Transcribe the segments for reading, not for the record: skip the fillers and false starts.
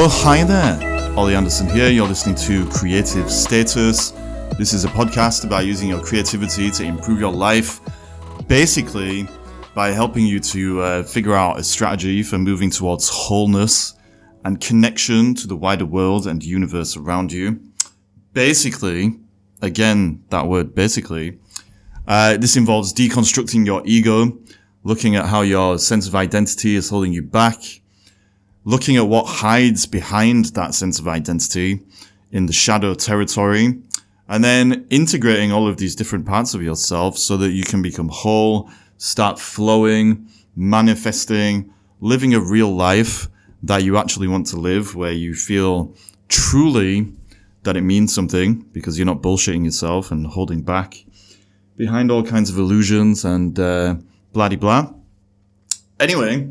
Oh, hi there. Ollie Anderson here. You're listening to Creative Status. This is a podcast about using your creativity to improve your life, basically by helping you to figure out a strategy for moving towards wholeness and connection to the wider world and universe around you. Basically, again, that word basically, this involves deconstructing your ego, looking at how your sense of identity is holding you back, looking at what hides behind that sense of identity in the shadow territory, and then integrating all of these different parts of yourself so that you can become whole, start flowing, manifesting, living a real life that you actually want to live, where you feel truly that it means something because you're not bullshitting yourself and holding back behind all kinds of illusions and blah-de-blah. Anyway,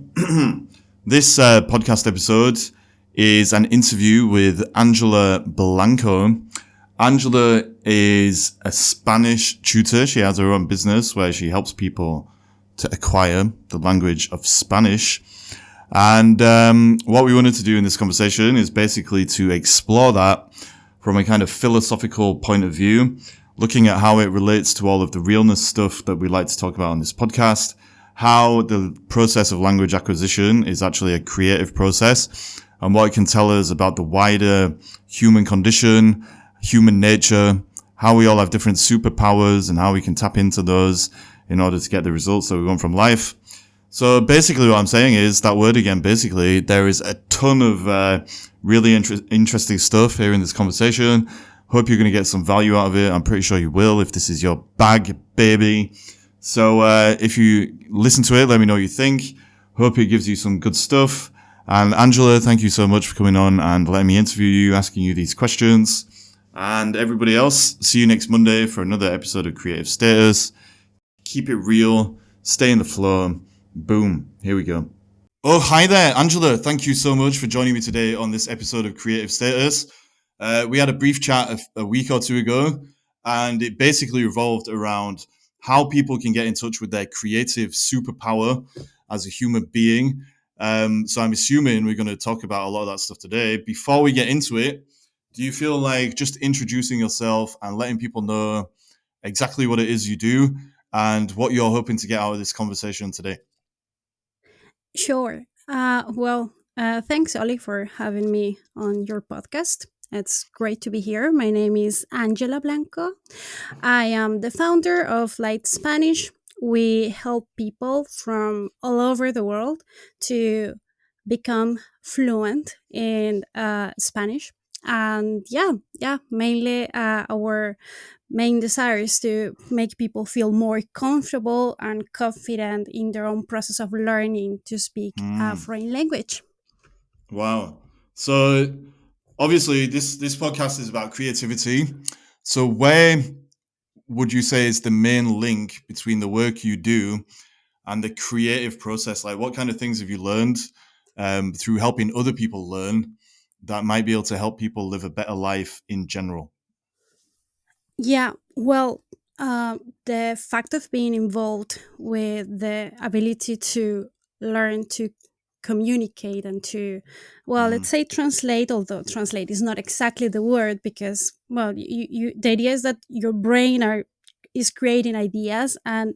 this podcast episode is an interview with Angela Blanco. Angela is a Spanish tutor. She has her own business where she helps people to acquire the language of Spanish. And what we wanted to do in this conversation is basically to explore that from a kind of philosophical point of view, looking at how it relates to all of the realness stuff that we like to talk about on this podcast, how the process of language acquisition is actually a creative process, and what it can tell us about the wider human condition, human nature, how we all have different superpowers and how we can tap into those in order to get the results that we want from life. So basically what I'm saying is that word again, basically, there is a ton of really interesting stuff here in this conversation. Hope you're going to get some value out of it. I'm pretty sure you will if this is your bag, baby. So if you listen to it, let me know what you think. Hope it gives you some good stuff. And Angela, thank you so much for coming on and letting me interview you, asking you these questions. And everybody else, see you next Monday for another episode of Creative Status. Keep it real. Stay in the flow. Boom. Here we go. Oh, hi there, Angela. Thank you so much for joining me today on this episode of Creative Status. We had a brief chat a week or two ago, and it basically revolved around how people can get in touch with their creative superpower as a human being. So I'm assuming we're going to talk about a lot of that stuff today. Before we get into it, do you feel like just introducing yourself and letting people know exactly what it is you do and what you're hoping to get out of this conversation today? Sure. Thanks, Ollie, for having me on your podcast. It's great to be here. My name is Angela Blanco. I am the founder of Light Spanish. We help people from all over the world to become fluent in Spanish. And mainly our main desire is to make people feel more comfortable and confident in their own process of learning to speak a Mm, foreign language. wow. So obviously this podcast is about creativity. So where would you say is the main link between the work you do and the creative process? Like what kind of things have you learned through helping other people learn that might be able to help people live a better life in general? Yeah, well, the fact of being involved with the ability to learn to communicate and to, well, let's Mm, say translate, although translate is not exactly the word because, well, the idea is that your brain is creating ideas and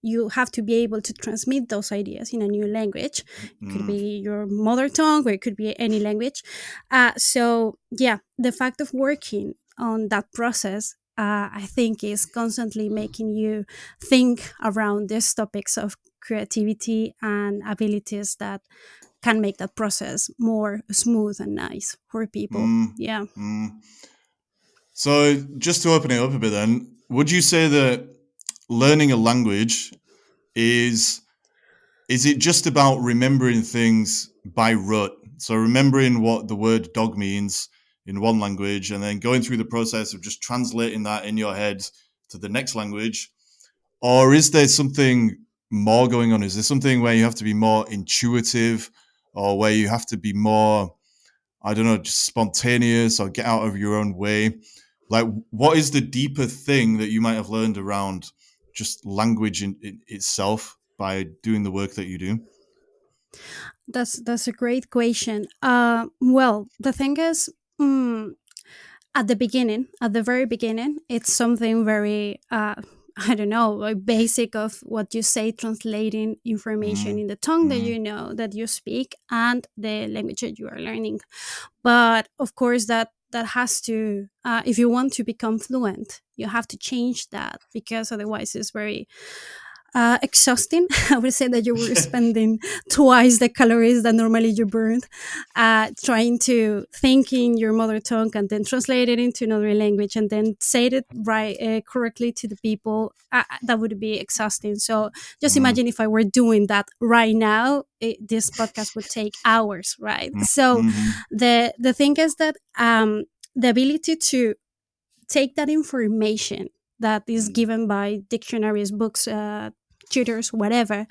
you have to be able to transmit those ideas in a new language. It could mm, be your mother tongue or it could be any language. The fact of working on that process I think is constantly making you think around these topics of creativity and abilities that can make that process more smooth and nice for people. mm, Yeah. mm. So just to open it up a bit then, would you say that learning a language is is it just about remembering things by rote? So remembering what the word dog means in one language and then going through the process of just translating that in your head to the next language? Or is there something more going on? Is there something where you have to be more intuitive or where you have to be more, I don't know, just spontaneous or get out of your own way? Like, what is the deeper thing that you might have learned around just language in itself by doing the work that you do? That's a great question. Well, the thing is, mm, at the beginning, at the very beginning, it's something very, I don't know, like basic of what you say, translating information Mm, in the tongue that mm, you know that you speak and the language that you are learning. But of course, that has to, if you want to become fluent, you have to change that, because otherwise it's very exhausting. I would say that you were spending twice the calories that normally you burned trying to think in your mother tongue and then translate it into another language and then say it right correctly to the people. That would be exhausting. So just mm, imagine if I were doing that right now, this podcast would take hours, right? mm, So mm, the thing is that the ability to take that information that is mm. given by dictionaries, books, tutors, whatever,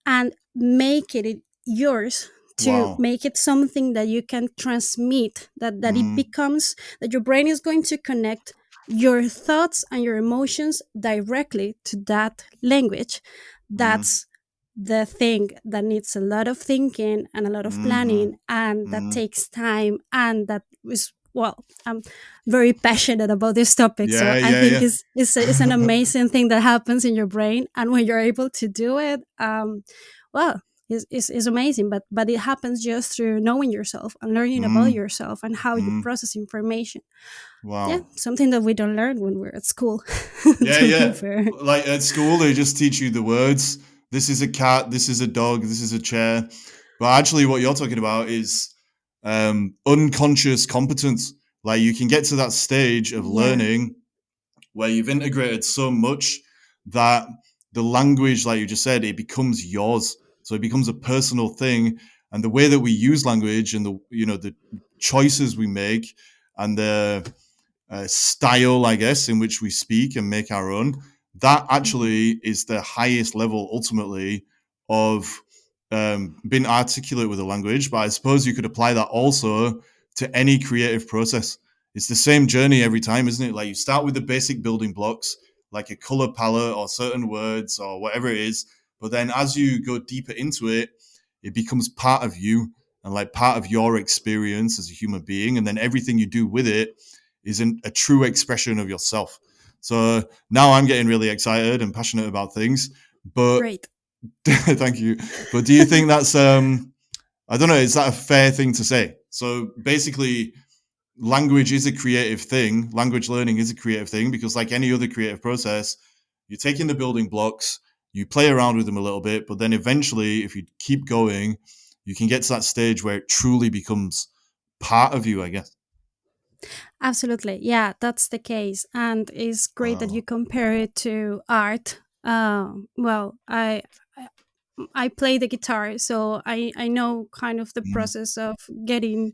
and make it yours, to Wow. make it something that you can transmit, that it Mm, becomes, that your brain is going to connect your thoughts and your emotions directly to that language. mm, That's the thing that needs a lot of thinking and a lot of mhm, planning, and that mm. takes time, and that is, well, I'm very passionate about this topic, so Yeah, I yeah, think yeah. it's an amazing thing that happens in your brain, and when you're able to do it, well, it's amazing. But it happens just through knowing yourself and learning about Mm, yourself and how you mm. process information. Yeah, Wow. something that we don't learn when we're at school. Yeah, To be yeah. fair. Like at school, they just teach you the words. This is a cat. This is a dog. This is a chair. But actually, what you're talking about is unconscious competence. Like you can get to that stage of Yeah. learning where you've integrated so much that the language, like you just said, it becomes yours. So it becomes a personal thing. And the way that we use language and the choices we make and the style, I guess, in which we speak and make our own, that Mhm. actually is the highest level ultimately of being articulate with a language. But I suppose you could apply that also to any creative process. It's the same journey every time, isn't it? Like you start with the basic building blocks, like a color palette or certain words or whatever it is. But then as you go deeper into it, it becomes part of you and like part of your experience as a human being. And then everything you do with it isn't a true expression of yourself. So now I'm getting really excited and passionate about things. But Great. thank you. But do you think that's I don't know, is that a fair thing to say? So basically language is a creative thing. Language learning is a creative thing because like any other creative process, you're taking the building blocks, you play around with them a little bit, but then eventually if you keep going, you can get to that stage where it truly becomes part of you, I guess. Absolutely. Yeah, that's the case. And it's great that you Wow. compare it to art. Well, I I play the guitar, so I know kind of the Mm, process of getting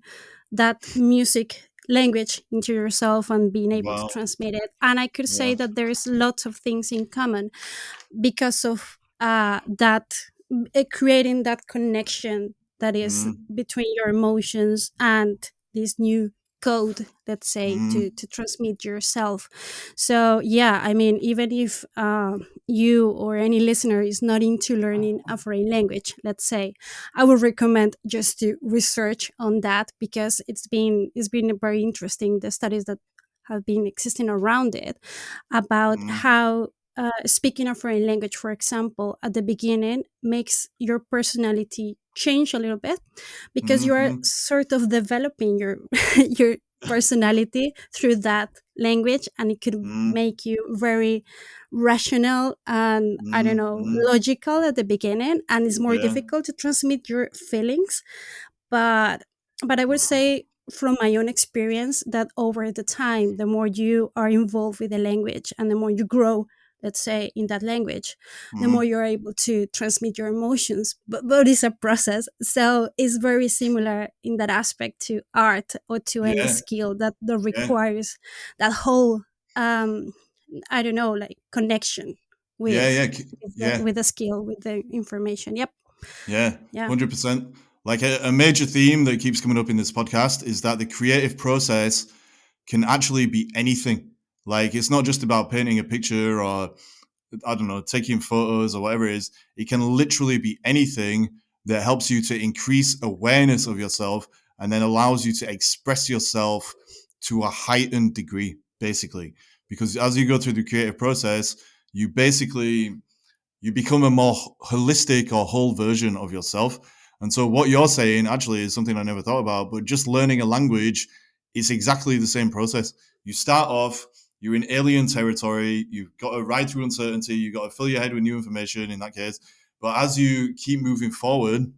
that music language into yourself and being able to wow. transmit it. And I could say Yeah. that there's lots of things in common because of that, creating that connection that is Mm, between your emotions and this new code, let's say, mm, to transmit yourself. So yeah, I mean, even if you or any listener is not into learning a foreign language, let's say, I would recommend just to research on that, because it's been very interesting, the studies that have been existing around it, about mm, how speaking a foreign language, for example, at the beginning makes your personality change a little bit, because you are mhm, sort of developing your your personality through that language, and it could mm, make you very rational and, I don't mm, know, mm. logical at the beginning, and it's more Yeah. difficult to transmit your feelings. But but I would say, from my own experience, that over the time, the more you are involved with the language and the more you grow, let's say, in that language, the more Mm. you're able to transmit your emotions. But it's a process, so it's very similar in that aspect to art or to any Yeah. skill that Yeah. requires that whole, um I don't know, like, connection Yeah. with Yeah. Yeah. with the skill, with the information. Yep. Yeah. Yeah. 100%. Like a major theme that keeps coming up in this podcast is that the creative process can actually be anything. Like it's not just about painting a picture or I don't know, taking photos or whatever it is. It can literally be anything. that helps you to increase awareness of yourself and then allows you to express yourself to a heightened degree, basically. Because as you go through the creative process, you basically you become a more holistic or whole version of yourself. And so what you're saying actually is something I never thought about, but just learning a language is exactly the same process. You start off, you're in alien territory, you've got to ride through uncertainty, you've got to fill your head with new information in that case. But as you keep moving forward,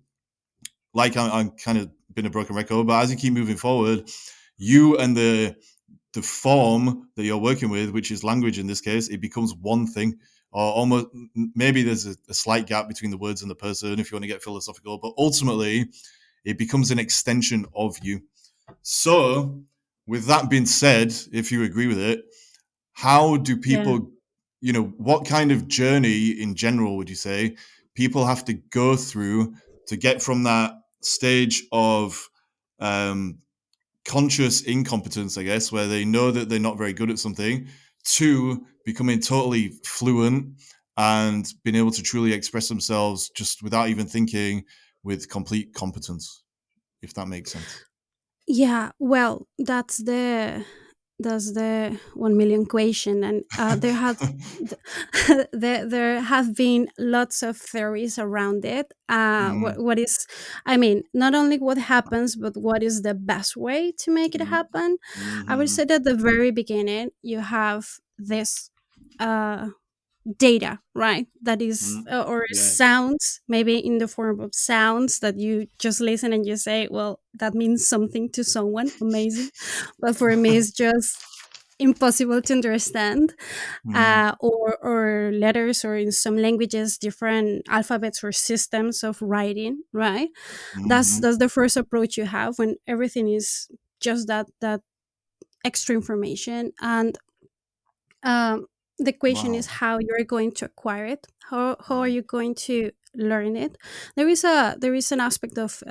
like I'm kind of been a broken record, but as you keep moving forward, you and the form that you're working with, which is language in this case, it becomes one thing. Or almost maybe there's a slight gap between the words and the person if you want to get philosophical, but ultimately it becomes an extension of you. So, with that being said, if you agree with it, how do Yeah. people, what kind of journey in general would you say people have to go through to get from that stage of um, conscious incompetence, I guess, where they know that they're not very good at something, to becoming totally fluent and being able to truly express themselves just without even thinking with complete competence, if that makes sense? Yeah, well, that's the 1 million question, and there have been lots of theories around it. Mm, What is, I mean, not only what happens, but what is the best way to make it mm, happen? I would say mhm, that at the very beginning, you have this. Uh, Data, right? That is, mm. or Yeah. sounds, maybe in the form of sounds that you just listen and you say, well, that means something to someone amazing. But for me, it's just impossible to understand. Mm, Or letters, or in some languages, different alphabets or systems of writing, right? mhm. That's the first approach you have when everything is just that extra information. And um, the question is Wow. how you're going to acquire it. How are you going to learn it? There is an aspect of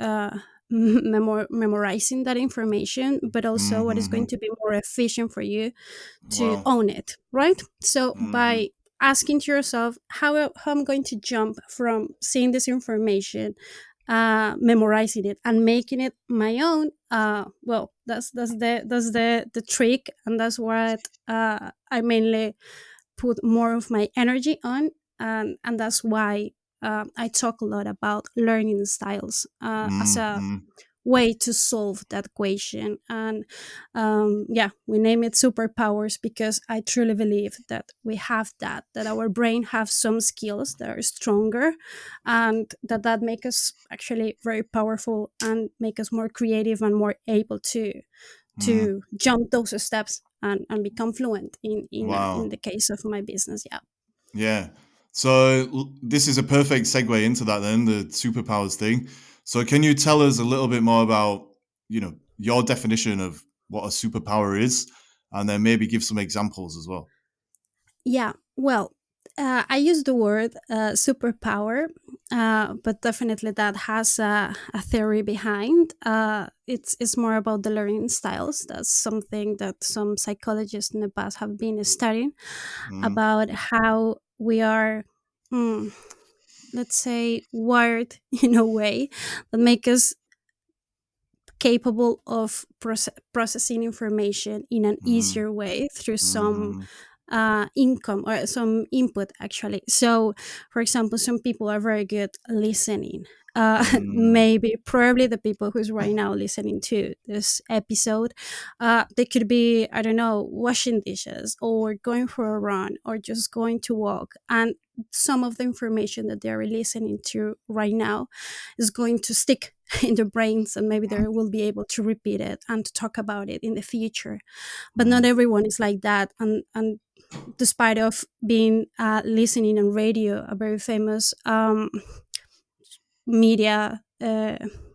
memorizing that information, but also what is going Mhm. to be more efficient for you to Wow. own it, right? So Mhm. by asking to yourself how I'm going to jump from seeing this information, memorizing it and making it my own. Well, that's the trick, and that's what I mainly put more of my energy on, and that's why I talk a lot about learning styles as Mm, a mm, way to solve that equation. And yeah, we name it superpowers because I truly believe that we have that our brain have some skills that are stronger, and that make us actually very powerful and make us more creative and more able mm. to jump those steps and become fluent in Wow. the case of my business. Yeah. Yeah. So this is a perfect segue into that then, the superpowers thing. So can you tell us a little bit more about, your definition of what a superpower is, and then maybe give some examples as well? Yeah, well, I use the word superpower, but definitely that has a theory behind. It's more about the learning styles. That's something that some psychologists in the past have been studying Mm, about how we are, mm, let's say, wired in a way that make us capable of processing information in an mm, easier way through some mm, income or some input, actually. So for example, some people are very good listening. mm, Maybe probably the people who's right now listening to this episode, they could be, I don't know, washing dishes or going for a run or just going to walk, and some of the information that they're listening to right now is going to stick in their brains, and maybe they will be able to repeat it and to talk about it in the future. But not mm, everyone is like that. And despite of being listening on radio, a very famous media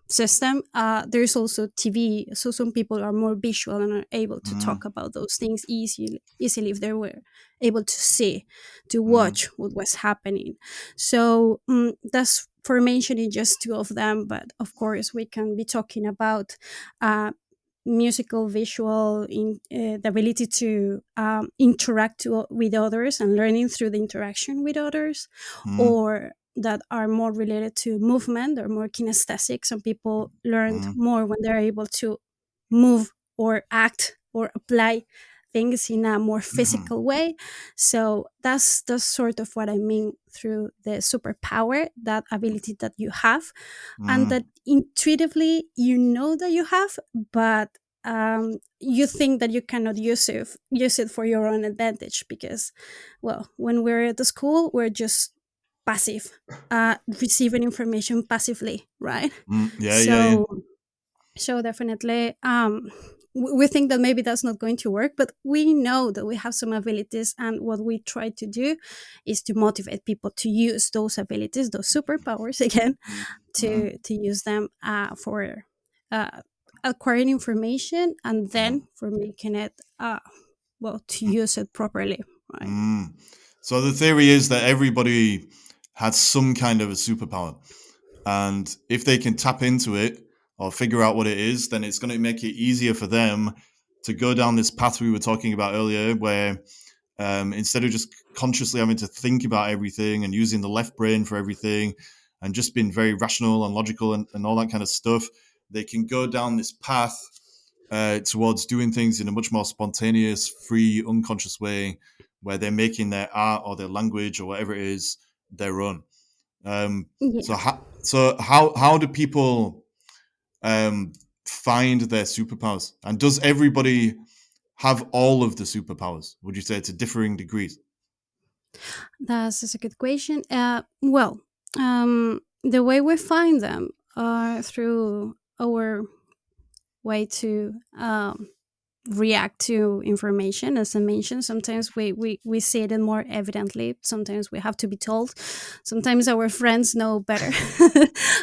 system, there's also TV. So some people are more visual and are able to talk mm, about those things easily if they were able to see, to mm, watch what was happening. So that's for mentioning just two of them, but of course we can be talking about musical, visual, the ability to interact with others and learning through the interaction with others, mm, or that are more related to movement or more kinesthetic. Some people learn mm, more when they're able to move or act or apply things in a more mhm, physical way. So that's sort of what I mean through the superpower, that ability that you have, and that mm, intuitively you know that you have, but you think that you cannot use it for your own advantage because, well, when we're at the school, we're just passive, receiving information passively, right? yeah, yeah, yeah. So definitely, we think that maybe that's not going to work, but we know that we have some abilities, and what we try to do is to motivate people to use those abilities, those superpowers again, Mm, mhm, to use them for uh, acquiring information, and then mhm, for making it well, to use it properly, right? mm. So the theory is that everybody has some kind of a superpower. And if they can tap into it or figure out what it is, then it's going to make it easier for them to go down this path we were talking about earlier, where instead of just consciously having to think about everything and using the left brain for everything and just being very rational and logical and all that kind of stuff, they can go down this path towards doing things in a much more spontaneous, free, unconscious way where they're making their art or their language or whatever it is their own. Yeah. So how do people um, find their superpowers? And does everybody have all of the superpowers? Would you say to differing degrees? That's a good question. Well, the way we find them are through our way to react to information. As I mentioned, sometimes we see it more evidently, sometimes we have to be told, sometimes our friends know better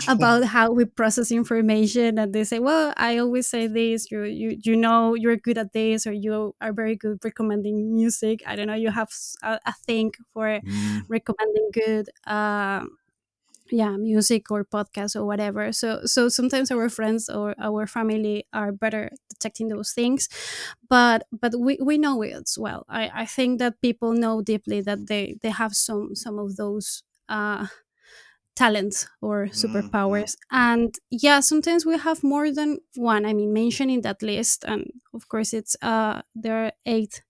about how we process information, and they say, well, I always say this, you know, you're good at this, or you are very good recommending music, I don't know, you have a thing for Mm, recommending good yeah, music or podcast or whatever. So sometimes our friends or our family are better detecting those things, but we know it as well. I think that people know deeply that they have some of those talents or mm, mm, superpowers, and yeah, sometimes we have more than one. I mean, mentioning that list, and of course it's there are 8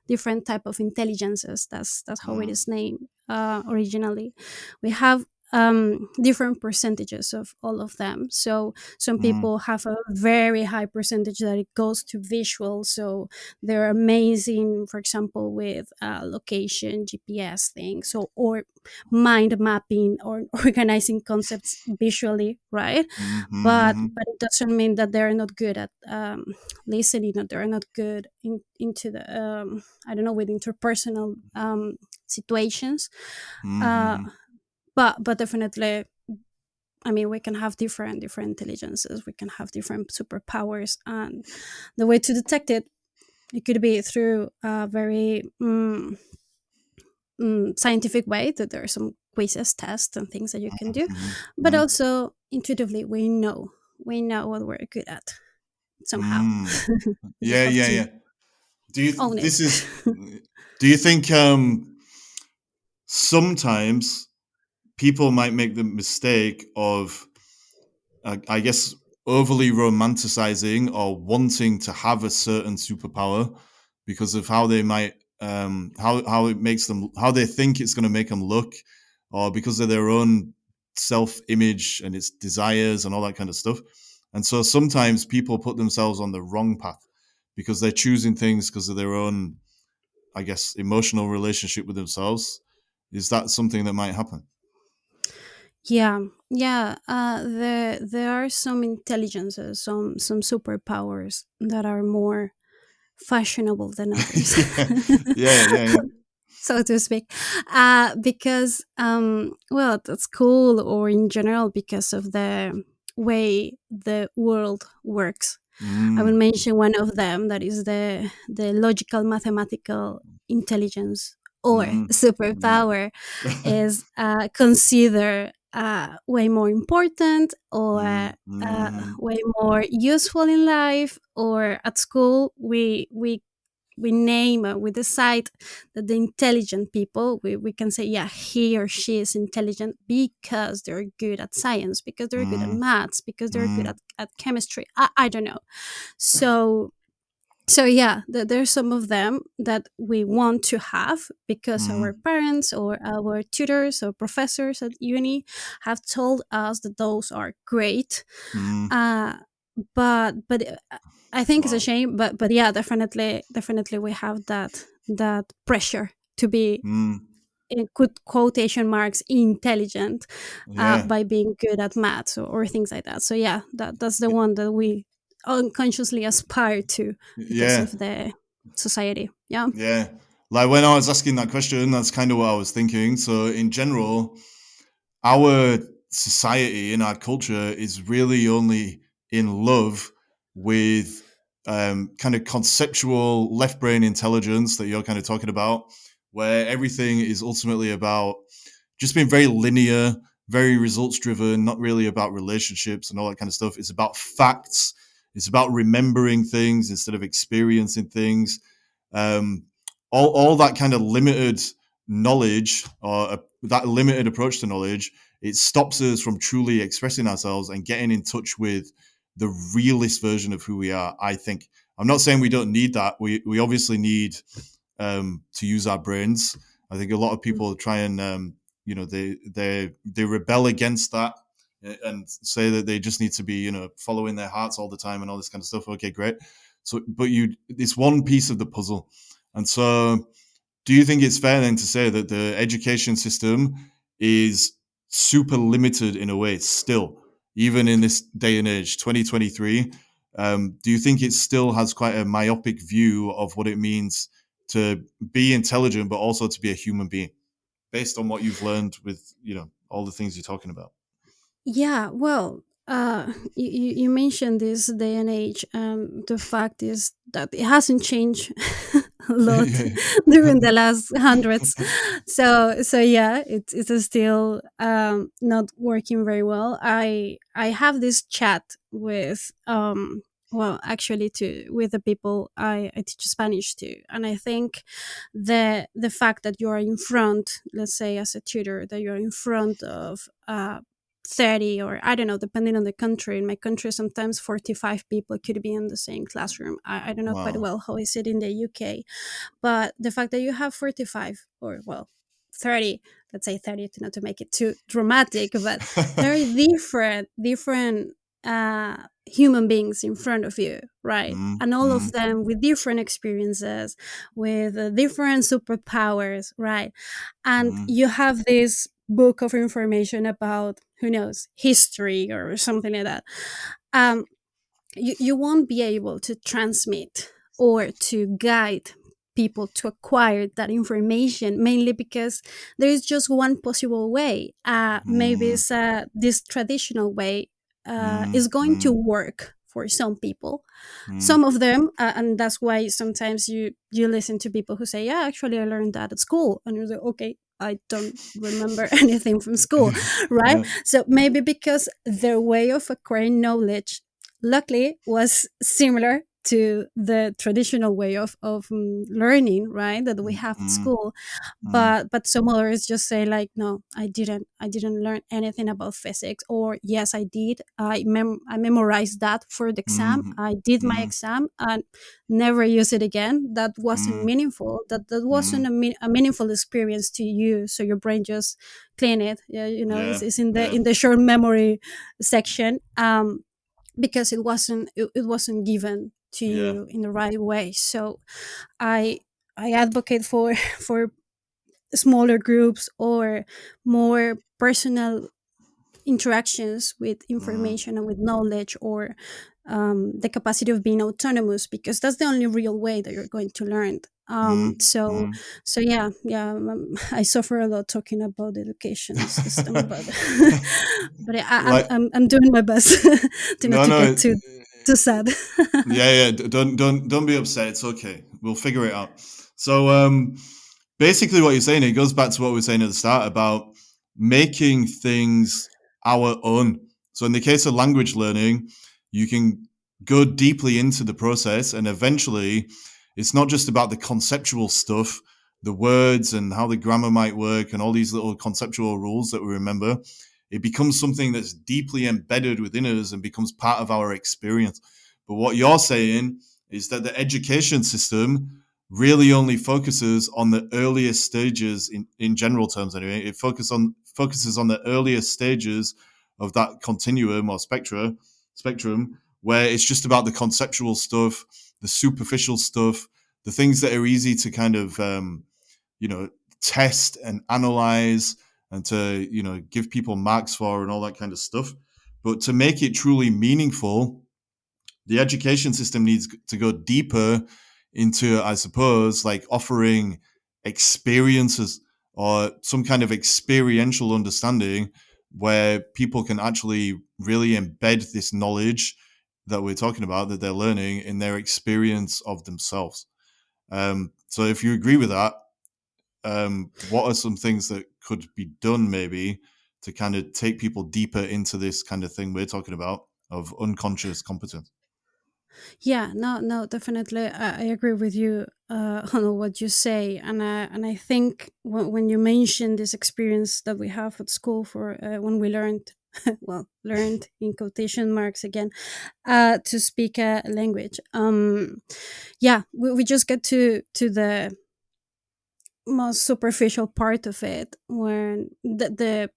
different type of intelligences. That's how it mm, is named originally. We have different percentages of all of them. So some mm, people have a very high percentage that it goes to visual, so they're amazing, for example, with location, GPS things, so, or mind mapping or organizing concepts visually, right? mm, mm, But it doesn't mean that they're not good at listening, or they're not good into the I don't know, with interpersonal situations. uh, mm, but definitely, I mean, we can have different intelligences, we can have different superpowers, and the way to detect it, it could be through a very scientific way, that there are some quizzes, tests, and things that you can do, mm, but mm, also intuitively we know what we're good at somehow. mm. We just Yeah, have yeah, to yeah. Do you own it. this is do you think sometimes people might make the mistake of I guess overly romanticizing or wanting to have a certain superpower because of how they might how it makes them how they think it's going to make them look or because of their own self image and its desires and all that kind of stuff. And so sometimes people put themselves on the wrong path because they're choosing things because of their own, I guess, emotional relationship with themselves. Is that something that might happen? Yeah, yeah. There are some intelligences, some superpowers that are more fashionable than others. Yeah, yeah, yeah, yeah. So to speak, because well, that's cool, or in general because of the way the world works. I will Mm, mention one of them, that is the logical mathematical intelligence, or mm, mm, superpower, is considered way more important, or mm, mm, way more useful in life, or at school we we name, we decide that the intelligent people, we can say, yeah, he or she is intelligent because they're good at science, because they're good at mm, maths, because they're good mm, at chemistry. I don't know. So yeah, there's some of them that we want to have because our mm, parents or our tutors or professors at uni have told us that those are great. mm. uh, but I think it's a Wow. shame. But yeah, definitely we have that pressure to be, Mm, in quotation marks, intelligent, yeah. by being good at maths or things like that. So yeah, that's the one that we unconsciously aspire to because Yeah. of the society. Yeah. Yeah. Like when I was asking that question, that's kind of what I was thinking. So in general, our society and our culture is really only in love with kind of conceptual left brain intelligence that you're kind of talking about, where everything is ultimately about just being very linear, very results driven, not really about relationships and all that kind of stuff. It's about facts. It's about remembering things instead of experiencing things. Um, all that kind of limited knowledge or that limited approach to knowledge, it stops us from truly expressing ourselves and getting in touch with the realist version of who we are. I think I'm not saying we don't need that. We obviously need to use our brains. I think a lot of people try and they rebel against that and say that they just need to be following their hearts all the time and all this kind of stuff. Okay, great. So, but it's one piece of the puzzle, and so do you think it's fair then to say that the education system is super limited in a way still, even in this day and age, 2023? Do you think it still has quite a myopic view of what it means to be intelligent, but also to be a human being, based on what you've learned with all the things you're talking about? Yeah, well, you mentioned this day and age, and the fact is that it hasn't changed a lot during the last hundreds. So yeah, it's still not working very well. I have this chat with well, actually, to with the people I teach Spanish to, and I think the fact that you are in front, let's say as a tutor, that you're in front of 30, or I don't know, depending on the country. In my country, sometimes 45 people could be in the same classroom. I don't know quite Wow. well how is it in the UK, but the fact that you have 45, or well, 30, let's say 30, to not to make it too dramatic, but 30 different human beings in front of you, right? Mm, And all of mm, them with different experiences, with different superpowers, right? And mm, you have this book of information about, who knows, history or something like that. um, you won't be able to transmit or to guide people to acquire that information, mainly because there is just one possible way. Maybe mm, it's this traditional way mm, is going to mm, work for some people, mm, some of them, and that's why sometimes you listen to people who say, yeah, actually I learned that at school, and you're like, okay, I don't remember anything from school, right? yeah. So maybe because their way of acquiring knowledge, luckily, was similar to the traditional way of learning, right, that we Mm, have at mm, school. mm, But some others just say, like, no, I didn't learn anything about physics, or yes, I did. I memorized that for the exam. mm, I did my mm, exam and never use it again. That wasn't mm, meaningful. That wasn't mm. a meaningful experience to you. So your brain just clean it. Yeah, Yeah, it's in the yeah, short memory section. Because it wasn't given to yeah. you in the right way. So I I advocate for for smaller groups or more personal interactions with Mm, information and with knowledge, or the capacity of being autonomous, because that's the only real way that you're going to learn. mm, So mm. yeah, I suffer a lot talking about the education system, but but Like, I'm doing my best to not no, to no. get too sad. Yeah, yeah. Don't be upset. It's okay. We'll figure it out. So, basically, what you're saying, it goes back to what we were saying at the start about making things our own. So, in the case of language learning, you can go deeply into the process, and eventually, it's not just about the conceptual stuff, the words and how the grammar might work and all these little conceptual rules that we remember. It becomes something that's deeply embedded within us and becomes part of our experience. But what you're saying is that the education system really only focuses on the earliest stages in general terms anyway. It focuses on the earliest stages of that continuum or spectrum where it's just about the conceptual stuff, the superficial stuff, the things that are easy to kind of test and analyze and to give people marks for and all that kind of stuff. But to make it truly meaningful, the education system needs to go deeper into, I suppose, like offering experiences or some kind of experiential understanding where people can actually really embed this knowledge that we're talking about, that they're learning, in their experience of themselves. So if you agree with that, what are some things that could be done maybe to kind of take people deeper into this kind of thing we're talking about of unconscious competence? Yeah, no, no, definitely. I agree with you on what you say, and I think when you mention this experience that we have at school for when we learned, well, learned in quotation marks again, to speak a language. Yeah, we just get to the most superficial part of it when the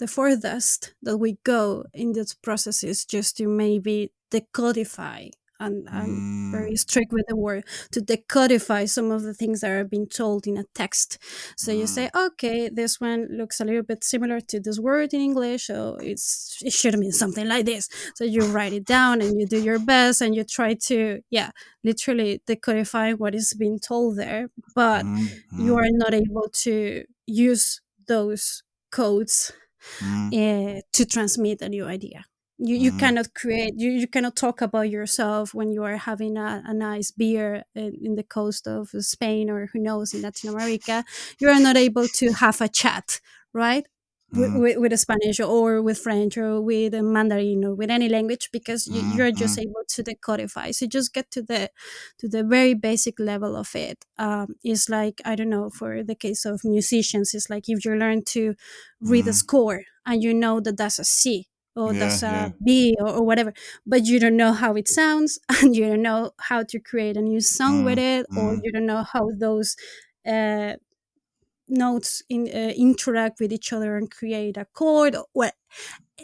furthest that we go in this process is just to maybe decodify, and I'm Mm, very strict with the word, to decodify some of the things that are being told in a text. So you say, mm, okay, this one looks a little bit similar to this word in English, so it should mean something like this. So you write it down and you do your best and you try to, yeah, literally decodify what is being told there, but mm, you mm, are not able to use those codes mm, to transmit a new idea. You mm, cannot create, you cannot talk about yourself when you are having a nice beer in the coast of Spain, or who knows, in Latin America. You are not able to have a chat, right? mm, With a Spanish or with French or with a Mandarin or with any language, because mm, you're just mm, able to decodify. So just get to the very basic level of it. It's like, I don't know, for the case of musicians, it's like if you learn to read a mm. score and you know that that's a C or Yeah, that's a yeah. B, or whatever, but you don't know how it sounds and you don't know how to create a new song with Mm, it, or mm, you don't know how those uh, notes interact with each other and create a chord. Well,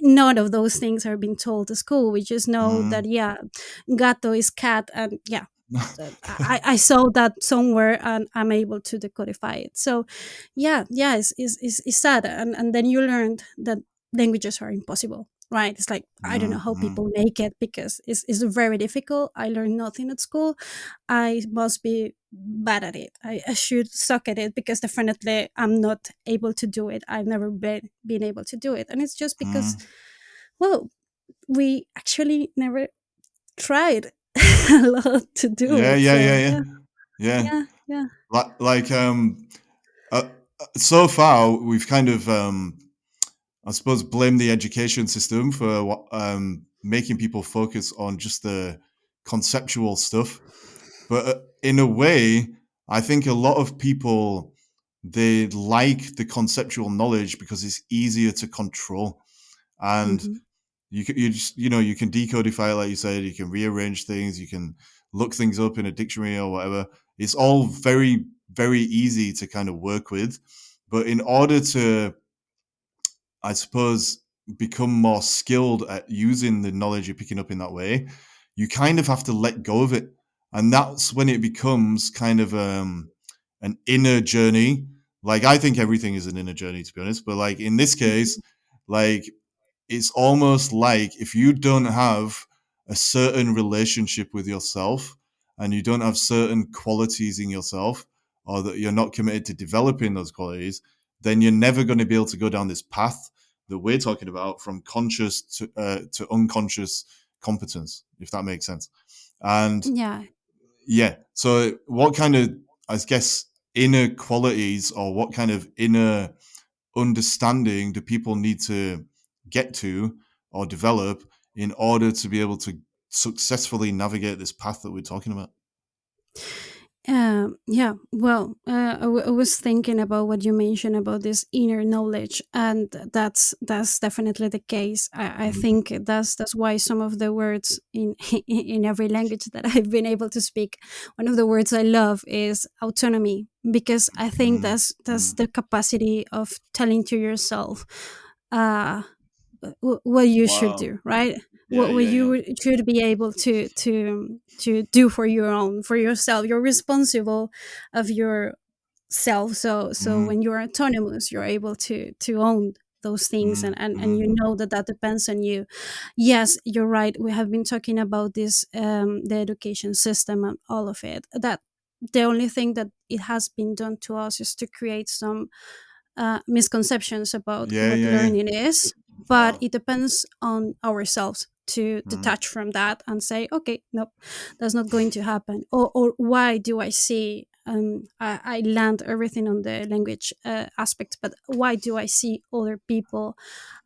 none of those things are being told at school. We just know that, mm. yeah, gato is cat, and yeah, I saw that somewhere and I'm able to decodify it. So yeah, it's sad. And then you learned that languages are impossible, right? It's like, I don't know Mm, how mm, people make it, because it's very difficult. I learned nothing at school. I must be bad at it. I should suck at it, because definitely I'm not able to do it. I've never been able to do it. And it's just because, mm. well, we actually never tried a lot to do Yeah, it. yeah, So yeah, yeah. yeah, Yeah. yeah, yeah. Like uh, so far we've kind of I suppose blamed the education system for making people focus on just the conceptual stuff. But in a way, I think a lot of people, they like the conceptual knowledge because it's easier to control, and Hmm. you just you can decodify it, like you said. You can rearrange things. You can look things up in a dictionary or whatever. It's all very very easy to kind of work with. But in order to, I suppose, become more skilled at using the knowledge you're picking up in that way, you kind of have to let go of it. And that's when it becomes kind of an inner journey. Like, I think everything is an inner journey, to be honest. But like in this case, like it's almost like if you don't have a certain relationship with yourself and you don't have certain qualities in yourself, or that you're not committed to developing those qualities, then you're never going to be able to go down this path that we're talking about, from conscious to unconscious competence, if that makes sense. And Yeah. yeah, so what kind of, I guess, inner qualities, or what kind of inner understanding do people need to get to or develop in order to be able to successfully navigate this path that we're talking about? Yeah, well, I was thinking about what you mentioned about this inner knowledge, and that's definitely the case. I Mm, think that's why some of the words in in every language that I've been able to speak, one of the words I love is autonomy, because I think mm, that's mm. the capacity of telling to yourself, uh, what you should Wow. do, right? Yeah, What yeah, yeah. you should be able to do for your own, for yourself. You're responsible of yourself. So Mm, when you're autonomous, you're able to own those things, mm, and mm. you know that that depends on you. Yes, you're right. We have been talking about this, the education system and all of it. That the only thing that it has been done to us is to create some misconceptions about Yeah, what yeah, yeah. learning is, but Wow. it depends on ourselves to Mm, detach from that and say, okay, nope, that's not going to happen. Or why do I see, I land everything on the language aspect, but why do I see other people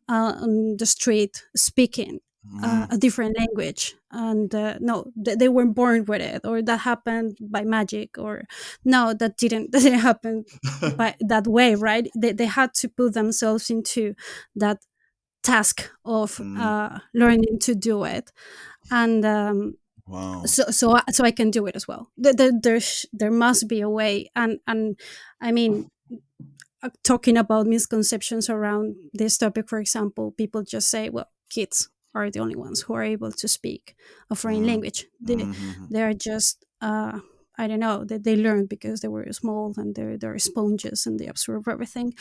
on the street speaking mm. a different language, and no, they weren't born with it, or that happened by magic, or no, that didn't that didn't happen by that way, right? They had to put themselves into that task of Mm. learning to do it, and Wow. so I can do it as well. There must be a way, and I mean, talking about misconceptions around this topic, for example, people just say, well, kids are the only ones who are able to speak a foreign Mm, language. mm, mm, They are just, I don't know, they learn because they were small, and they're sponges, and they absorb everything.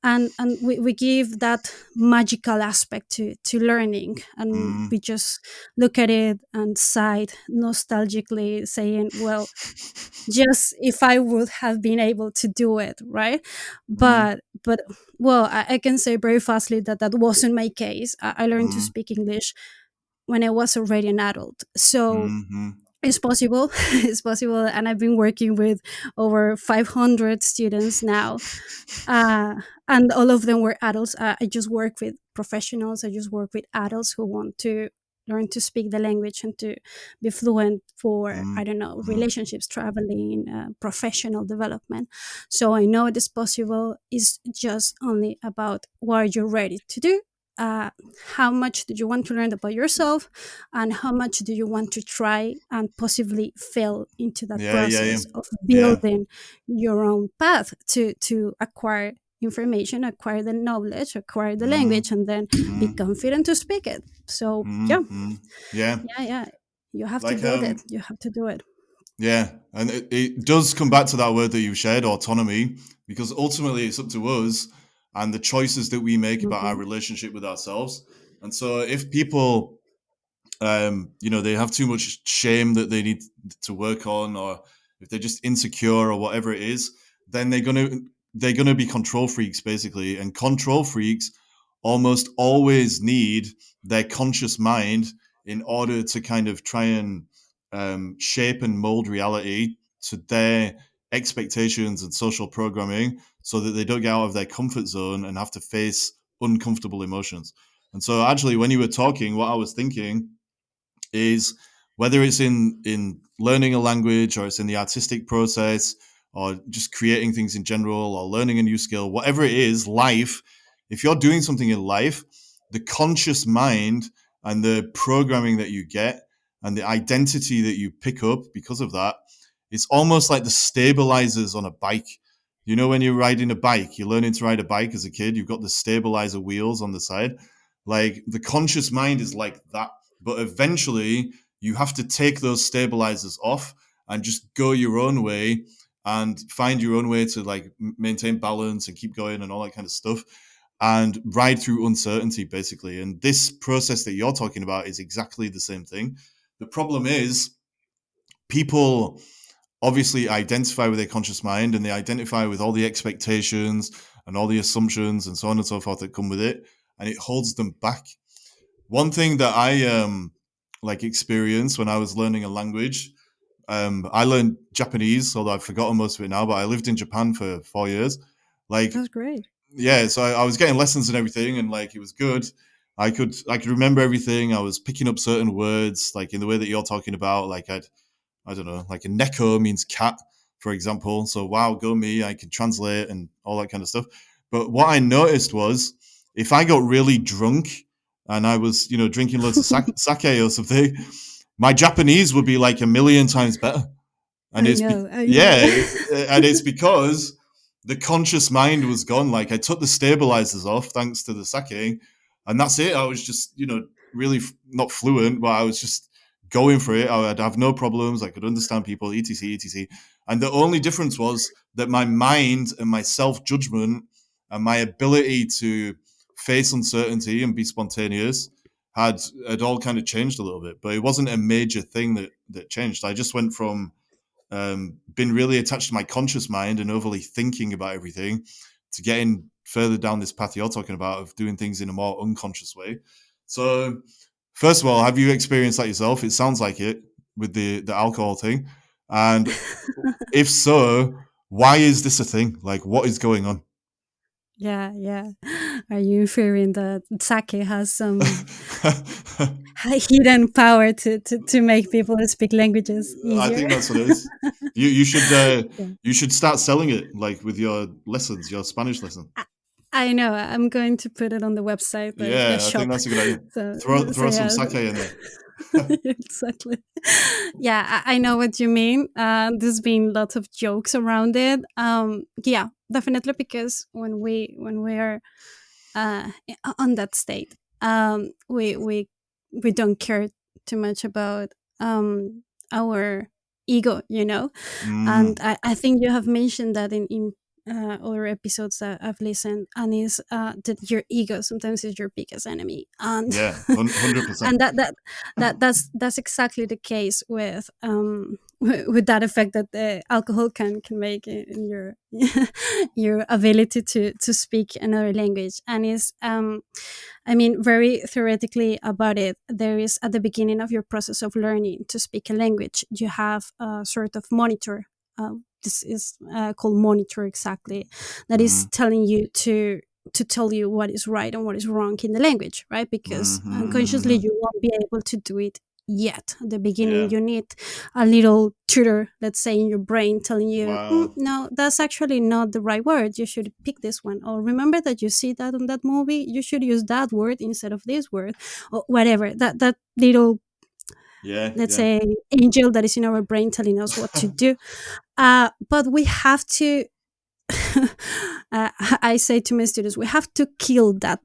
And we give that magical aspect to learning, and mm, we just look at it and sigh nostalgically, saying, well, just if I would have been able to do it, right? mm, But well, I can say very fastly that that wasn't my case. I learned to mm, speak English when I was already an adult, so mm, mm, it's possible. It's possible, and I've been working with over 500 students now, uh, and all of them were adults. I just work with professionals. I just work with adults who want to learn to speak the language and to be fluent for, mm, I don't know, mm. relationships, traveling, professional development. So I know it is possible. It's just only about what you're ready to do. Uh, how much do you want to learn about yourself, and how much do you want to try and possibly fail into that Yeah, yeah, yeah. process of Yeah. building your own path to acquire information, acquire the knowledge, acquire the Mm, language, and then be mm, confident to speak it. So mm, yeah, mm. Yeah. yeah, you have to Like build it, you have to do it. yeah, and it does come back to that word that you've shared, autonomy, because ultimately it's up to us and the choices that we make about our Hmm. relationship with ourselves. And so if people they have too much shame that they need to work on, or if they're just insecure or whatever it is, then they're gonna be control freaks basically, and control freaks almost always need their conscious mind in order to kind of try and shape and mold reality to their expectations and social programming, so that they don't get out of their comfort zone and have to face uncomfortable emotions. And so, actually, when you were talking, what I was thinking is, whether it's in learning a language, or it's in the artistic process, or just creating things in general, or learning a new skill, whatever it is, life, if you're doing something in life, the conscious mind and the programming that you get and the identity that you pick up because of that, it's almost like the stabilizers on a bike. You know, when you're riding a bike, you're learning to ride a bike as a kid, you've got the stabilizer wheels on the side. Like, the conscious mind is like that, but eventually you have to take those stabilizers off and just go your own way and find your own way to like maintain balance and keep going and all that kind of stuff, and ride through uncertainty basically. And this process that you're talking about is exactly the same thing. The problem is, people obviously identify with their conscious mind, and they identify with all the expectations and all the assumptions and so on and so forth that come with it, and it holds them back. One thing that I like experienced when I was learning a language, I learned Japanese, although I've forgotten most of it now. But I lived in Japan for 4 years. Like, That's great. yeah, so I was getting lessons and everything, and like it was good. I could remember everything. I was picking up certain words, like in the way that you're talking about. Like, I don't know, like a neko means cat, for example. So wow, go me, I can translate and all that kind of stuff. But what I noticed was if I got really drunk and I was, drinking loads of sake or something, my Japanese would be like a million times better. And I it's know, I know. yeah, and it's because the conscious mind was gone. Like I took the stabilizers off thanks to the sake, and that's it. I was just really not fluent, but I was just going for it. I'd have no problems. I could understand people, etc, etc. And the only difference was that my mind and my self judgment and my ability to face uncertainty and be spontaneous had all kind of changed a little bit. But it wasn't a major thing that changed. I just went from been really attached to my conscious mind and overly thinking about everything to getting further down this path you're talking about of doing things in a more unconscious way. So, first of all, have you experienced that yourself? It sounds like it with the alcohol thing. And if so, why is this a thing? Like, what is going on? Yeah, yeah. Are you fearing that sake has some hidden power to make people speak languages I easier? think that's what it is. Yeah. You should start selling it like with your lessons, your Spanish lesson. I know. I'm going to put it on the website, the Yeah, I think shop. that's a good idea. So, Throw some yeah, sake in there. exactly. Yeah, I know what you mean. There's been lots of jokes around it. Yeah, definitely because when we are on that state, we don't care too much about our ego. And Mm, I think you have mentioned that in other episodes that I've listened, and is that your ego sometimes is your biggest enemy, and yeah, 100%. and that's exactly the case with with that effect that the alcohol can make in your your ability to speak another language. And is I mean, very theoretically about it, there is at the beginning of your process of learning to speak a language, you have a sort of monitor. This is called monitor exactly, that is Mm-hmm, telling you to tell you what is right and what is wrong in the language, right? Because unconsciously mm-hmm. you won't be able to do it yet. At the beginning, Yeah. you need a little tutor, let's say, in your brain telling you, Wow. no, that's actually not the right word. You should pick this one. Or remember that you see that on that movie. You should use that word instead of this word, or whatever. That little, Yeah, let's yeah. say, angel that is in our brain telling us what to do. But we have to. I say to my students, we have to kill that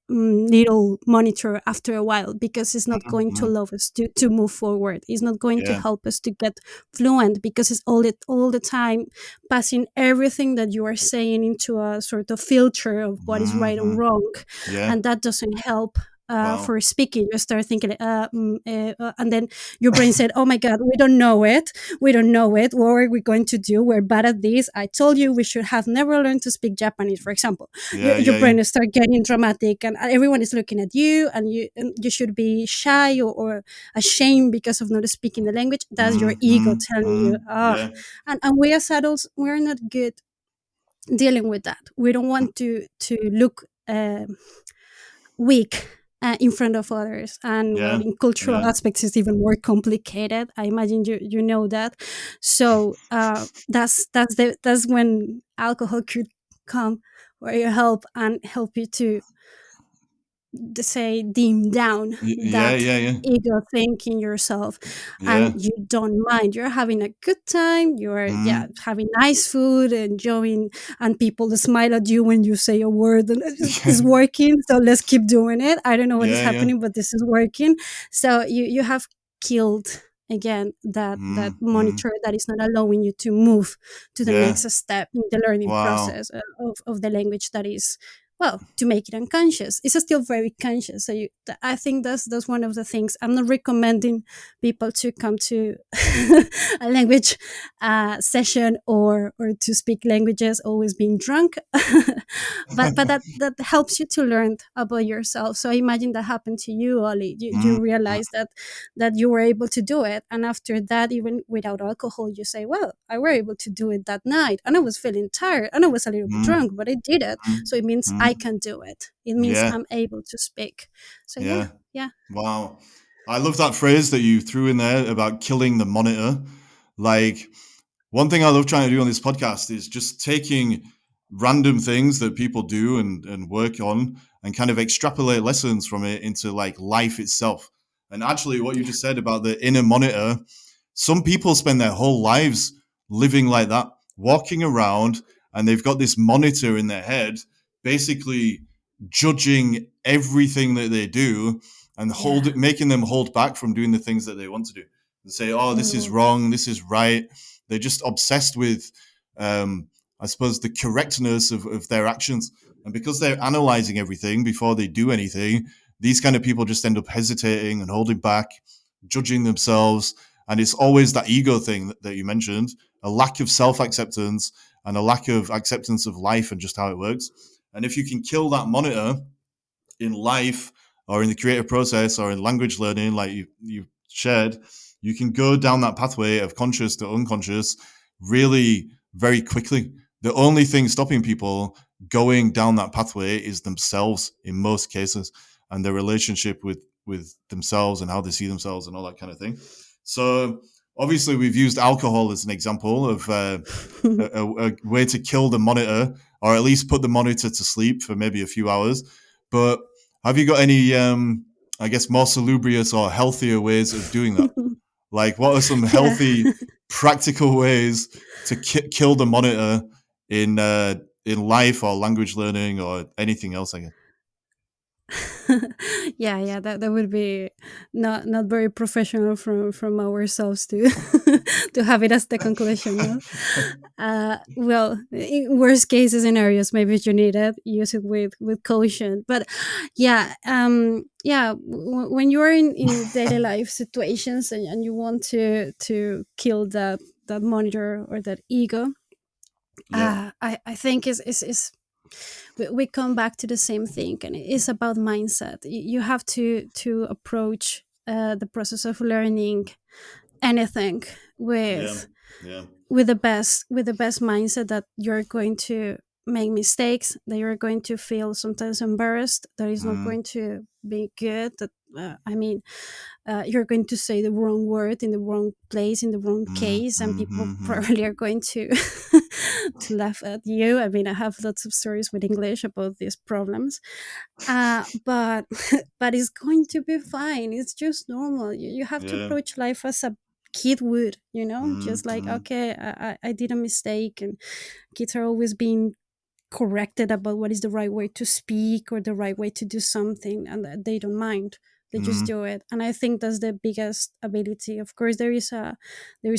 little monitor after a while, because it's not going to Mhm. allow us to move forward. It's not going to Yeah. help us to get fluent, because it's all the time passing everything that you are saying into a sort of filter of what is right and Mhm. wrong, Yeah. and that doesn't help. Wow. For speaking, you start thinking, and then your brain said, "Oh my God, we don't know it. We don't know it. What are we going to do? We're bad at this. I told you we should have never learned to speak Japanese, for example." your, Yeah, your yeah, yeah. brain start getting dramatic, and everyone is looking at you, and you should be shy or ashamed because of not speaking the language. That's your ego Mhm. telling you, Mhm. ah. Yeah. And we as adults, we're not good dealing with that. We don't Mm, want to look weak in front of others. And well, yeah. in cultural Yeah. aspects, it's even more complicated. I imagine you know that. So that's when alcohol could come or you help you to say dim down Yeah, that yeah, yeah. ego think in yourself, and Yeah. you don't mind, you're having a good time, you're, yeah, Mhm. having nice food, enjoying, and people smile at you when you say a word, and it's working, so let's keep doing it. I don't know what is Yeah, yeah. happening, but this is working. So you have killed again that Mhm. Mhm. monitor that is not allowing you to move to the Yeah. next step in the learning Wow. process of the language, that is, well, to make it unconscious. It's still very conscious. So I think that's one of the things. I'm not recommending people to come to a language session or to speak languages always being drunk, but that helps you to learn about yourself. So I imagine that happened to you, Ollie. You Mhm. realize that you were able to do it, and after that, even without alcohol, you say, well, I were able to do it that night, and I was feeling tired, and I was a little bit Mhm. drunk, but I did it. So it means I Mhm. can do it. It means Yeah. I'm able to speak. So yeah, Yeah. yeah. Wow. I love that phrase that you threw in there about killing the monitor. Like, one thing I love trying to do on this podcast is just taking random things that people do and work on and kind of extrapolate lessons from it into like life itself. And actually, what you Yeah. just said about the inner monitor, some people spend their whole lives living like that, walking around, and they've got this monitor in their head, basically judging everything that they do and Yeah. making them hold back from doing the things that they want to do. And say, "Oh, this is Mm, wrong. This is right." They're just obsessed with, um, I suppose, the correctness of their actions. And because they're analyzing everything before they do anything, these kind of people just end up hesitating and holding back, judging themselves. And it's always that ego thing that you mentioned, a lack of self acceptance and a lack of acceptance of life and just how it works. And if you can kill that monitor in life or in the creative process or in language learning, like you shared, you can go down that pathway of conscious to unconscious really very quickly. The only thing stopping people going down that pathway is themselves in most cases, and their relationship with themselves and how they see themselves and all that kind of thing. So obviously we've used alcohol as an example of a way to kill the monitor, or at least put the monitor to sleep for maybe a few hours. But have you got any, I guess, more salubrious or healthier ways of doing that? Like, what are some yeah. healthy, practical ways to kill the monitor in life or language learning or anything else? I guess. Yeah, yeah, that would be not very professional from ourselves to to have it as the conclusion, no? Well, in worst case scenarios, maybe if you need it, use it with caution. But yeah, yeah, when you're in daily life situations and you want to kill that monitor or that ego, Yeah. I think is we come back to the same thing, and it's about mindset. You have to approach the process of learning anything Yeah. with Yeah. with the best mindset, that you're going to make mistakes, that you're going to feel sometimes embarrassed, that is not Mm, going to be good, that I mean, you're going to say the wrong word in the wrong place in the wrong mm, case, and mm, people mm, mm. probably are going to to laugh at you. I mean, I have lots of stories with English about these problems, but but it's going to be fine. It's just normal. You have to Yeah. approach life as a kid would, Mm, just like, mm, okay, I did a mistake, and kids are always being corrected about what is the right way to speak or the right way to do something, and that they don't mind. They just mm. do it, and I think that's the biggest ability. Of course, there is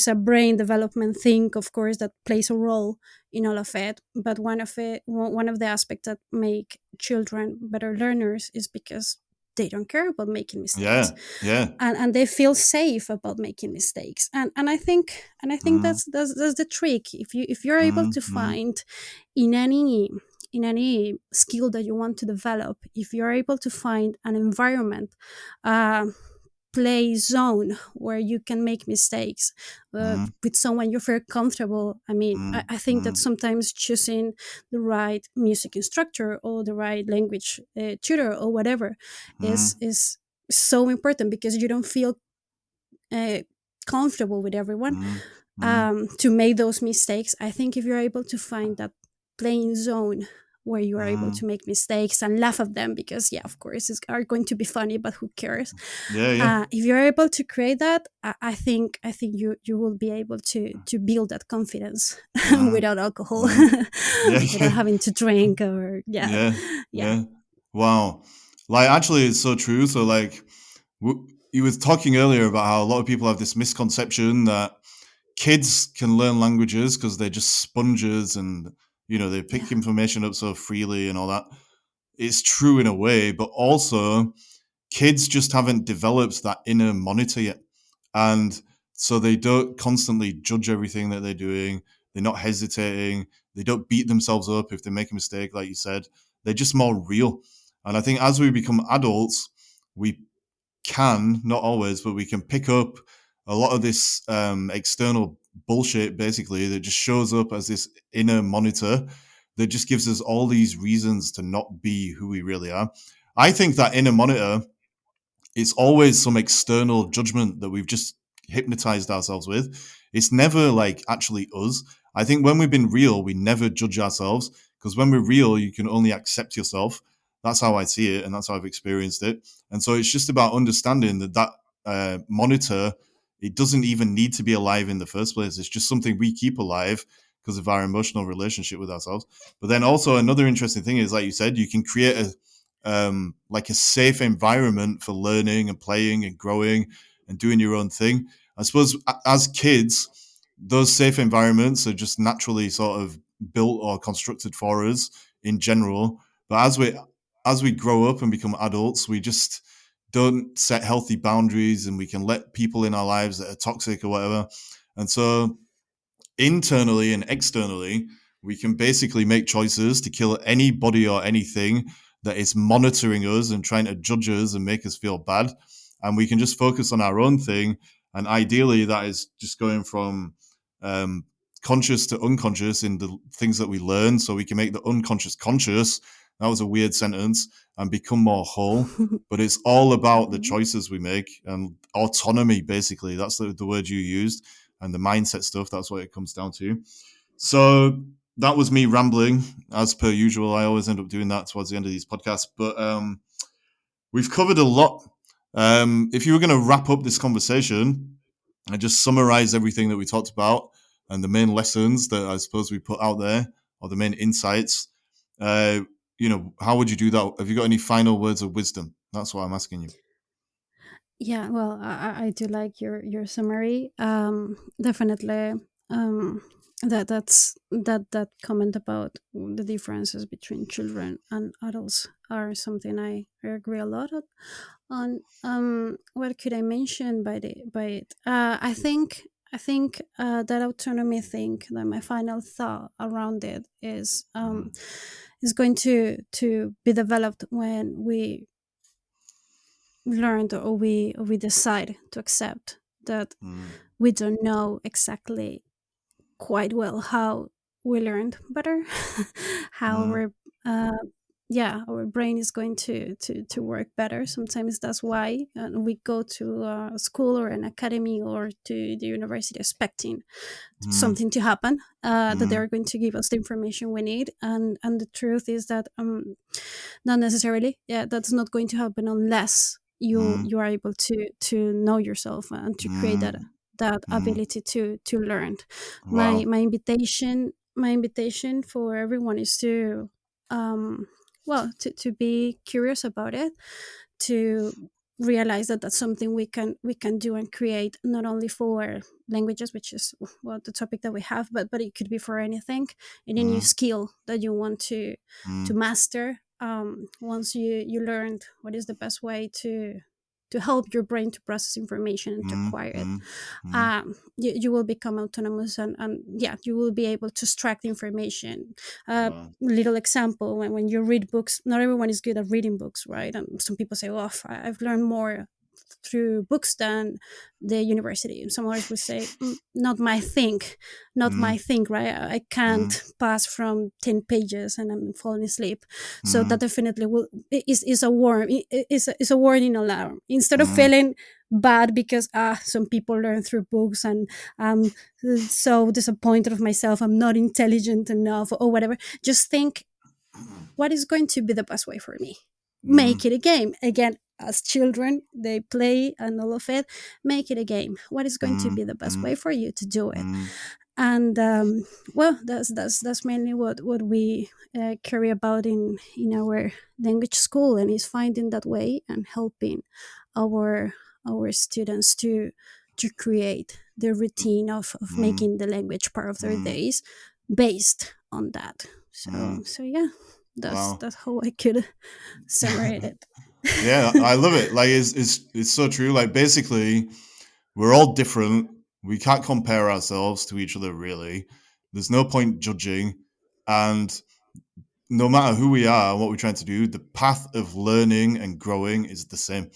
a brain development thing, of course, that plays a role in all of it. But one of the aspects that make children better learners is because they don't care about making mistakes, Yeah. Yeah. and they feel safe about making mistakes. And I think Mm, that's the trick. If you're able mm, to mm, find in any skill that you want to develop, if you're able to find an environment, uh, play zone where you can make mistakes, mm, with someone you feel comfortable. I mean, mm, I think that mm, sometimes choosing the right music instructor or the right language tutor or whatever mm, is so important, because you don't feel uh, comfortable with everyone, mm, mm. to make those mistakes. I think if you're able to find that playing zone where you are able Mm. to make mistakes and laugh at them, because yeah, of course it's are going to be funny, but who cares? Yeah. Yeah. If you're able to create that, I think you will be able to build that confidence Mm, without alcohol, mm. Yeah. without having to drink, or yeah, Yeah. yeah, Yeah. Wow. Like, actually, it's so true. So, like, you were talking earlier about how a lot of people have this misconception that kids can learn languages because they're just sponges and, they yeah, pick information up so freely and all that. It's true in a way, but also kids just haven't developed that inner monitor yet. And so they don't constantly judge everything that they're doing. They're not hesitating. They don't beat themselves up if they make a mistake, like you said. They're just more real. And I think as we become adults, we can, not always, but we can pick up a lot of this external bullshit, basically, that just shows up as this inner monitor that just gives us all these reasons to not be who we really are. I think that inner monitor it's always some external judgment that we've just hypnotized ourselves with. It's never like actually us. I think when we've been real, we never judge ourselves, because when we're real, you can only accept yourself. That's how I see it, and that's how I've experienced it. And so it's just about understanding that monitor, it doesn't even need to be alive in the first place. It's just something we keep alive because of our emotional relationship with ourselves. But then also another interesting thing is, like you said, you can create like a safe environment for learning and playing and growing and doing your own thing. I suppose as kids, those safe environments are just naturally sort of built or constructed for us in general. But as we grow up and become adults, we just don't set healthy boundaries, and we can let people in our lives that are toxic or whatever. And so internally and externally, we can basically make choices to kill anybody or anything that is monitoring us and trying to judge us and make us feel bad. And we can just focus on our own thing. And ideally, that is just going from um, conscious to unconscious in the things that we learn, so we can make the unconscious conscious. That was a weird sentence. And become more whole. But it's all about the Mhm. choices we make and autonomy, basically. That's the word you used, and the mindset stuff. That's what it comes down to. So that was me rambling, as per usual. I always end up doing that towards the end of these podcasts. But we've covered a lot. If you were going to wrap up this conversation and just summarize everything that we talked about and the main lessons that I suppose we put out there, or the main insights, uh, how would you do that? Have you got any final words of wisdom? That's what I'm asking you. Yeah, well, I do like your summary. Definitely, um, that comment about the differences between children and adults are something I agree a lot on. What could I mention by it? I think that autonomy thing. That my final thought around it is going to be developed when we learned, or we decide to accept that Mm, we don't know exactly quite well how we learned better, how mm, our yeah, our brain is going to work better. Sometimes that's why we go to school or an academy or to the university expecting mm, something to happen, that mm, they're going to give us the information we need, and the truth is that not necessarily, yeah, that's not going to happen unless you mm, you are able to know yourself and to create mm, that mm. ability to learn. my Wow. my invitation my invitation for everyone is to well, to be curious about it, to realize that that's something we can do and create, not only for languages, which is, well, the topic that we have, but it could be for anything, any new Mm, skill that you want to mm, master. Once you learned what is the best way to help your brain to process information and to mm, acquire it, mm, mm. you will become autonomous, and yeah, you will be able to extract information. Wow. Little example, when you read books, not everyone is good at reading books, right? And some people say, oh, I've learned more through books than the university, and some others would say, not my thing, not my Mm, thing, right? I mm, can't pass from 10 pages and I'm falling asleep. So that mm, definitely is a warm, is a warning alarm. Instead of mm, feeling bad because some people learn through books, and I'm so disappointed of myself, I'm not intelligent enough, or whatever, just think, what is going to be the best way for me? mm, Make it a game. Again, as children, they play and all of it. Make it a game. What is going to mm, be the best mm, way for you to do it? mm. And well, that's mainly what we carry about in our language school, and is finding that way and helping our our students to create the routine of Mm, making the language part of their mm, days based on that. mm. So yeah, that's Wow. that's how I could summarize it. Yeah, I love it. Like it's so true. Like basically, we're all different. We can't compare ourselves to each other really. There's no point judging, and no matter who we are and what we're trying to do, the path of learning and growing is the same.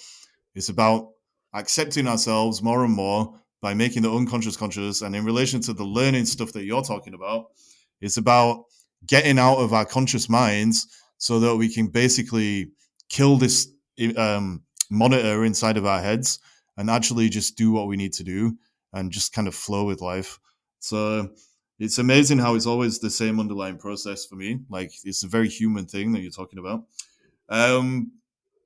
It's about accepting ourselves more and more by making the unconscious conscious. And in relation to the learning stuff that you're talking about, it's about getting out of our conscious minds so that we can basically kill this monitor inside of our heads and actually just do what we need to do and just kind of flow with life. So it's amazing how it's always the same underlying process for me. Like it's a very human thing that you're talking about. Um,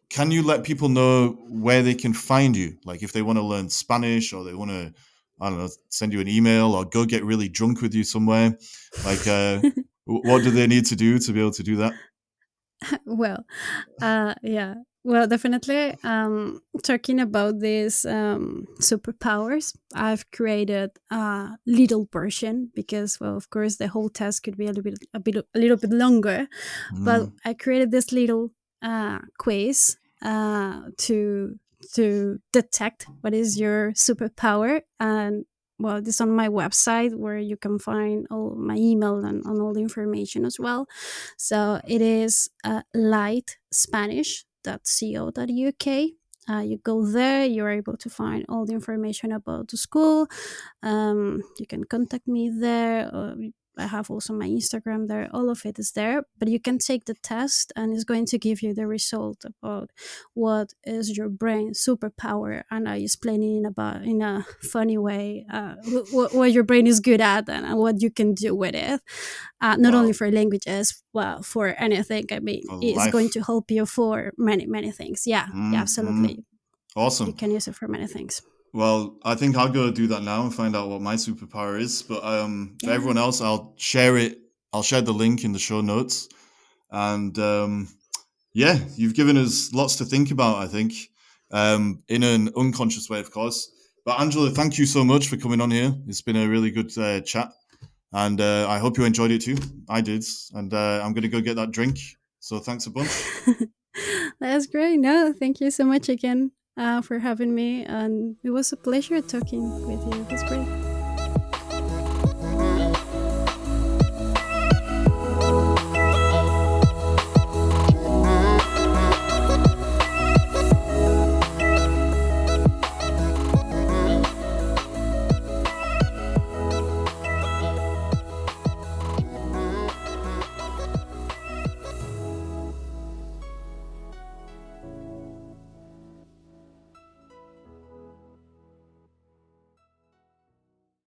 can you let people know where they can find you? Like if they want to learn Spanish or they want to, I don't know, send you an email or go get really drunk with you somewhere. Like, what do they need to do to be able to do that? Well, yeah. Well, definitely. Talking about these superpowers, I've created a little version because, well, of course, the whole test could be a little bit longer. But Mm. I created this little quiz to detect what is your superpower, and well, this on my website where you can find all my email and all the information as well. So it is lightspanish.co.uk. You go there, you're able to find all the information about the school. You can contact me there. I have also my Instagram there. All of it is there. But you can take the test, and it's going to give you the result about what is your brain superpower. And I explain it in a funny way, what your brain is good at and what you can do with it. Not only Wow. for languages, well, for anything. I mean, For it's going life. to help you for many things. Yeah, yeah, Mm. absolutely. You Awesome. can use it for many things. Well, I think I'll go do that now and find out what my superpower is. But for Yeah. everyone else, I'll share it. I'll share the link in the show notes. And yeah, you've given us lots to think about, I think, in an unconscious way, of course. But Angela, thank you so much for coming on here. It's been a really good chat. And I hope you enjoyed it too. I did. And I'm going to go get that drink. So thanks a bunch. That's great. No, thank you so much again for having me. And it was a pleasure talking with you. It was great.